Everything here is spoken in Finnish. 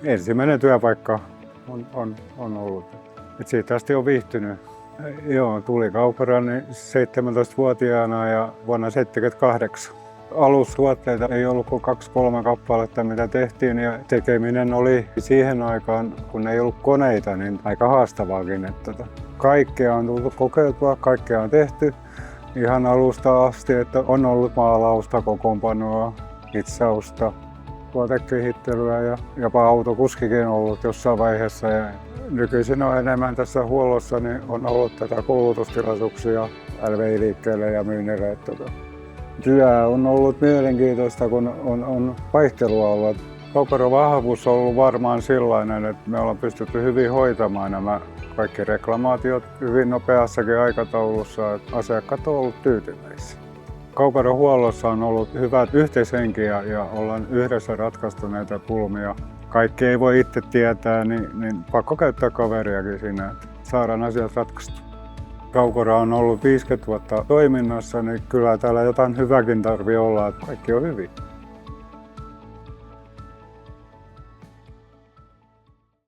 ensimmäinen työpaikka on ollut. Et siitä asti on viihtynyt. Joo, tuli Kaukoraani 17-vuotiaana ja vuonna 1978. Alustuotteita ei ollut kuin 2-3 kappaletta, mitä tehtiin, ja tekeminen oli siihen aikaan, kun ei ollut koneita, niin aika haastavaakin. Että kaikkea on tullut kokeiltua, kaikkea on tehty ihan alusta asti, että on ollut maalausta, kokoonpanoa, hitsausta, tuotekehittelyä ja jopa autokuskikin on ollut jossain vaiheessa. Ja nykyisin on enemmän tässä huollossa, niin on ollut tätä koulutustilaisuuksia LVI-liikkeelle ja myynnille. Työ on ollut mielenkiintoista, kun on vaihtelua ollut. Kaukoran vahvuus on ollut varmaan sellainen, että me ollaan pystytty hyvin hoitamaan nämä kaikki reklamaatiot hyvin nopeassakin aikataulussa, että asiakkaat on ollut tyytyväisiä. Kaukoran huollossa on ollut hyvät yhteishenki ja ollaan yhdessä ratkaistu näitä pulmia. Kaikki ei voi itse tietää, niin pakko käyttää kaveriakin siinä, että saadaan asiat ratkaistu. Kaukora on ollut 50 vuotta toiminnassa, niin kyllä täällä jotain hyväkin tarvii olla, että kaikki on hyvin.